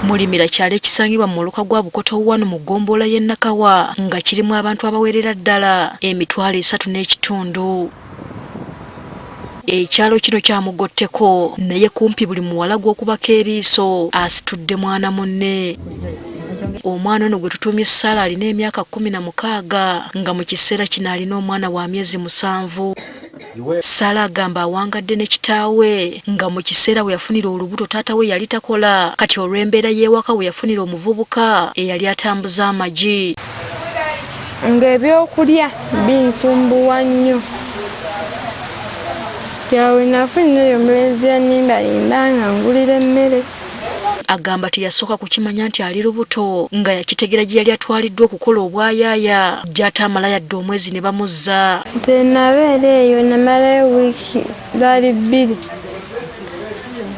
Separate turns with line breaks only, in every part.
Mulimira kyalo ekisangibwa mu muluka gwa Bukoto 1 mu ggombolola y'e Nakawa nga kirimu abantu abawerera ddala emitwalo 3.5. Ekyalo kino kyamugotteko naye kumpi buli muwala gw'okubako eriiso asitudde mwana munne. Omwana ono gwe tutumye Sarah alina emyaka 16 nga mu kiseera kino alina omwana wa myezi 7. Sarah agamba awangadde ne kitaawe nga mu kiseera we yafunira olubuto taata we yali takola, kati olw'embeera y'ewaka we yafunira omuvubuka eyali atambuza amagi.
Ng'ebyokulya binsumbuwa nnyo. Kyawe nafunira omulenzi yanimbalimba nga ngulira emmere.
Agamba teyasooka kukimanya nti ali lubuto nga yakitegeera gye yali atwaliddwa okukola obwayaaya gy'ate amala yadde omwezi ne bamuzza.
Nze nabeera eyo namalayo wiiki zaali 2.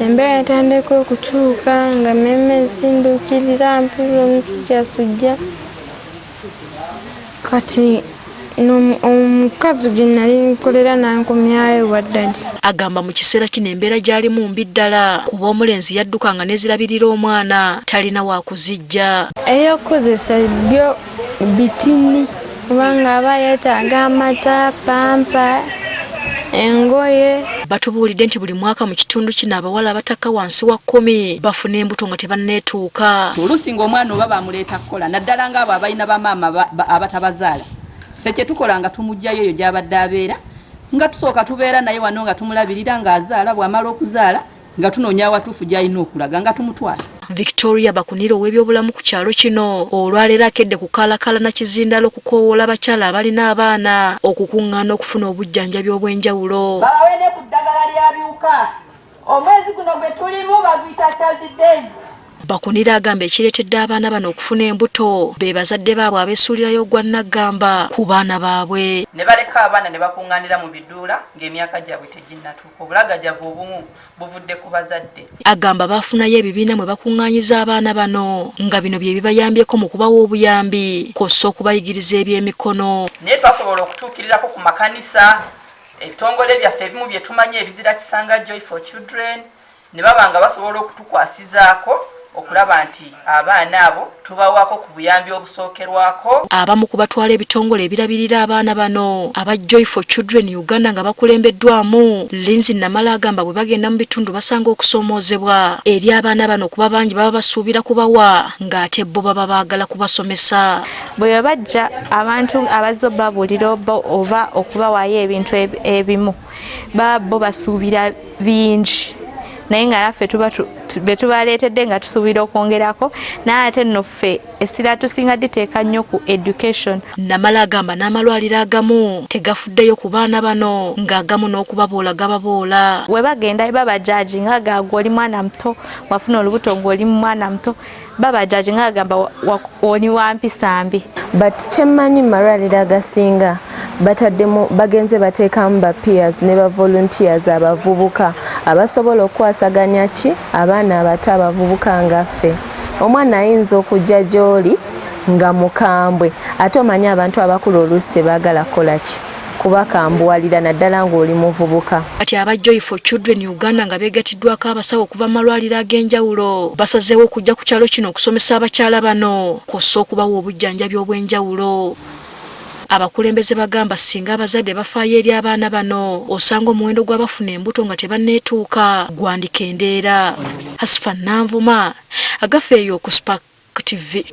Embeera etandika okukyuka nga mmemme nsindukirira mpulira omusujjasujja. Kati omukazi gye nali nkolera nankomyayo waddadi.
Agamba mu kiseera kino embeera gy'alimu mbi ddala kuba omulenzi yaddukanga n'ezirabirira omwana talina wa kuzijja.
Ey'okukozesa byo bitini kubanga aba yeetaaga amata, pampa, engoye.
Batubuulidde nti buli mwaka mu kitundu kino abawala abatakka wansi wa 10 bafuna embuto nga tebanneetuuka.
Oluusi ng'omwana oba bamuleeta kukola naddala ng'abo abalina bamaama abatabazaala. Ffe kye tukola nga tumugjayo eyo gy'abadde abeera nga tusooka tubeera naye wano nga tumulabirira ng'azaala, bw'amala okuzaala nga tunoonya awatuufu gy'alina okulaga nga tumutwala.
Victoria Bakunira ow'ebyobulamu ku kyalo kino olwaleero akedde ku kalakala na kizindalo okukoowoola abakyala abalina abaana okukuŋŋaana okufuna obujjanjabi obw'enjawulo.
Babawe ne ku ddagala lya biwuka omwezi guno gwe tulimu baguyita Child Days.
Bakunira agamba ekireetedde abaana bano okufuna embuto be bazadde baabwe abeesuulirayo gwa Naggamba ku baana baabwe.
Ne baleka abaana ne bakuŋŋaanira mu biduula ng'emyaka gyabwe teginnatuuka. Obulagajavu obumu buvudde ku bazadde.
Agamba baafunayo ebibiina mwe bakuŋŋaanyiza abaana bano nga bino bye bibayambyeko mu kubawa obuyambi kw'ossa okubayigiriza ebyemikono.
Naye twasobola okutuukirirako ku makanisa, ebitongole byaffe ebimu bye tumanyi ebizira kisanga Joy for Children ne baba nga basobola okutukwasizaako okulaba nti abaana abo tubawaako ku buyambi obusookerwako.
Abamu ku batwala ebitongole ebirabirira abaana bano aba Joy for Children Uganda nga bakulembeddwamu Lindsay Namala agamba bwe bagenda mu bitundu basanga okusoomoozebwa eri abaana bano kuba bangi baba basuubira kubawa ng'ate bo baba baagala kubasomesa.
Bwe bajja abantu abazze babuulira oba okubawaayo ebintu ebimu baba bo basuubira bingi naye nga naffe be tubaleetedde nga tusuubira okwongerako naye ate nno ffe essira tusinga diteeka nnyo ku education.
Namala agamba n'amalwaliro agamu tegafuddeyo ku baana bano ng'agamu n'okubaboola gababoola.
We bagenda babajaji nga gaagwe oli mwana muto wafuna olubuto ng'oli mwana muto babajaji nga agamba oli wa mpisa mbi.
But kyemmanyi malwaliro agasinga bataddemu bagenze bateekamu ba peers ne ba volunteers abavubuka abasobola okwasaganya ki abaana abato abavubuka ngaffe. Omwana ayinza okujja gy'oli nga mukambwe ate omanyi abantu abakulu oluusi tebaagala kukola ki kubakambuwalira naddala ng'oli muvubuka.
Kati aba Joy for Children Uganda nga beegatiddwako abasawo okuva mu malwaliro ag'enjawulo basazeewo okujja ku kyalo kino okusomesa abakyala bano kw'ossa okubawa obujjanjabi obw'enjawulo. Abakulembeze bagamba singa abazadde bafaayo eri abaana bano osanga omuwendo gw'abafuna embuto nga tebanneetuuka gwandikendeera. Hasifa Nanvuma agafeeyo ku Spark TV.